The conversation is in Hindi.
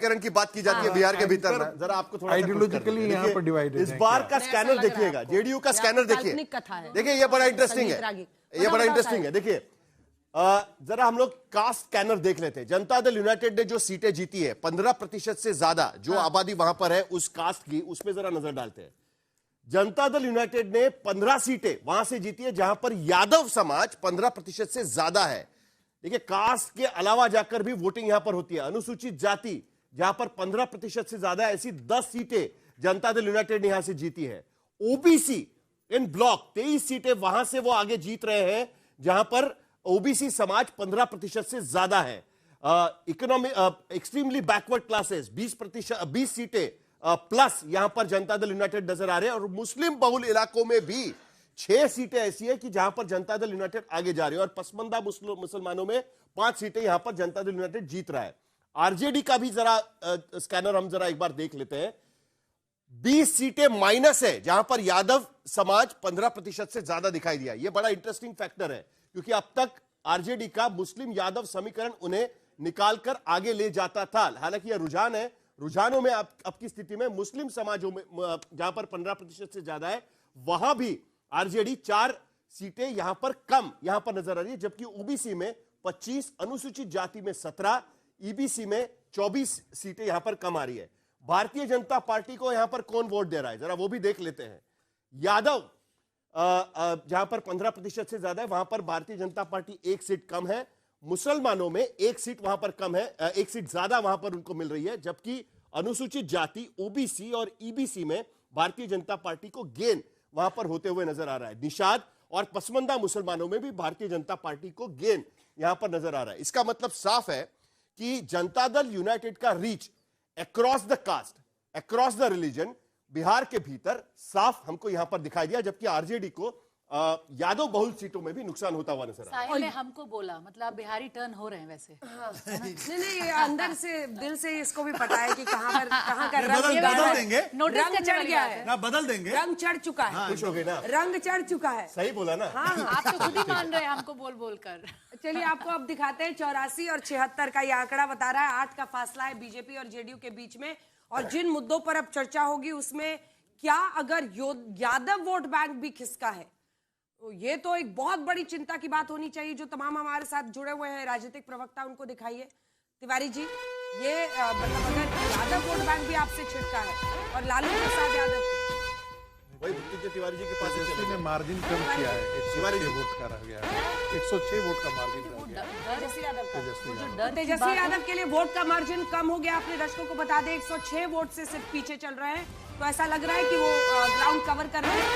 की बात की जाती है बिहार के भीतर ना, जरा आपको थोड़ा आइडियोलॉजिकली यहाँ पर डिवाइडेड इस बार का स्कैनर देखिएगा, जेडीयू का स्कैनर देखिए, देखिए ये बड़ा इंटरेस्टिंग है, ये बड़ा इंटरेस्टिंग है। देखिए जरा हम लोग कास्ट स्कैनर देख लेते हैं। जनता दल यूनाइटेड ने जो सीटें जीती है 15% से ज्यादा जो आबादी वहां पर है उस कास्ट की, उसमें जरा नजर डालते हैं। जनता दल यूनाइटेड ने 15 सीटें वहां से जीती है जहां पर यादव समाज 15% से ज्यादा है। देखिए कास्ट के अलावा जाकर भी वोटिंग यहां पर होती है। अनुसूचित जाति जहां पर 15% से ज्यादा है, ऐसी 10 सीटें जनता दल यूनाइटेड ने यहां से जीती है। ओबीसी इन ब्लॉक 23 सीटें वहां से वो आगे जीत रहे हैं जहां पर ओबीसी समाज 15% से ज्यादा है। इकोनॉमी एक्सट्रीमली बैकवर्ड क्लासेस 20 सीटें प्लस यहां पर जनता दल यूनाइटेड नजर आ रहे हैं। और मुस्लिम बहुल इलाकों में भी 6 सीटें ऐसी है कि जहां पर जनता दल यूनाइटेड आगे जा रही है। और पसमंदा मुसलमानों में 5 सीटें यहां पर जनता दल यूनाइटेड जीत रहा है। आरजेडी का भी जरा स्कैनर हम जरा एक बार देख लेते हैं। 20 सीटें माइनस है जहां पर यादव समाज 15% से ज्यादा दिखाई दिया। यह बड़ा इंटरेस्टिंग फैक्टर है क्योंकि अब तक आरजेडी का मुस्लिम यादव समीकरण उन्हें निकालकर आगे ले जाता था। हालांकि यह रुझान है, रुझानों में अब की स्थिति में मुस्लिम समाजों में जहां पर 15% से ज्यादा है वहां भी आरजेडी 4 सीटें यहां पर कम यहां पर नजर आ रही है। जबकि ओबीसी में 25, अनुसूचित जाति में 17, ईबीसी में 24 सीटें यहां पर कम आ रही है। भारतीय जनता पार्टी को यहां पर कौन वोट दे रहा है जरा वो भी देख लेते हैं। यादव जहां पर 15% से ज्यादा है वहां पर भारतीय जनता पार्टी 1 सीट कम है। मुसलमानों में 1 सीट वहां पर कम है, 1 सीट ज्यादा वहां पर उनको मिल रही है। जबकि अनुसूचित जाति, ओबीसी और ईबीसी में भारतीय जनता पार्टी को गेन वहां पर होते हुए नजर आ रहा है। निषाद और पसमंदा मुसलमानों में भी भारतीय जनता पार्टी को गेन यहां पर नजर आ रहा है। इसका मतलब साफ है कि जनता दल यूनाइटेड का reach across the caste, across the religion Bihar के भीतर साफ हमको यहां पर दिखाई दिया। जबकि आरजेडी को यादव बहुल सीटों में भी नुकसान होता हुआ नजर आ रहा है। हमको बोला मतलब बिहारी टर्न हो रहे हैं वैसे। हाँ। नहीं अंदर से दिल से इसको भी पता है कि कहाँ का बदल देंगे, रंग चढ़ गया है ना, बदल देंगे, रंग चढ़ चुका है। खुश हो गए ना, रंग चढ़ चुका है। सही बोला ना। हाँ आप तो खुद ही मान रहे हैं हमको बोल बोल कर। चलिए आपको अब दिखाते हैं 84 और 76 का ये आंकड़ा बता रहा है 8 का फासला है बीजेपी और जेडीयू के बीच में। और जिन मुद्दों पर अब चर्चा होगी उसमें क्या अगर यादव वोट बैंक भी खिसका है तो ये तो एक बहुत बड़ी चिंता की बात होनी चाहिए। जो तमाम हमारे साथ जुड़े हुए हैं राजनीतिक प्रवक्ता उनको दिखाइए। तिवारी जी ये मतलब अगर यादव वोट बैंक भी आपसे छिड़का है और लालू प्रसाद यादव वही तिवारी जी के पास तेजस्वी ने मार्जिन कम किया है, 106 वोट का रह गया है, 106 वोट का मार्जिन रह गया है। तेजस्वी यादव के लिए वोट का मार्जिन कम हो गया। अपने दर्शकों को बता दें 106 वोट से सिर्फ पीछे चल रहे हैं। तो ऐसा लग रहा है कि वो ग्राउंड कवर कर रहे हैं।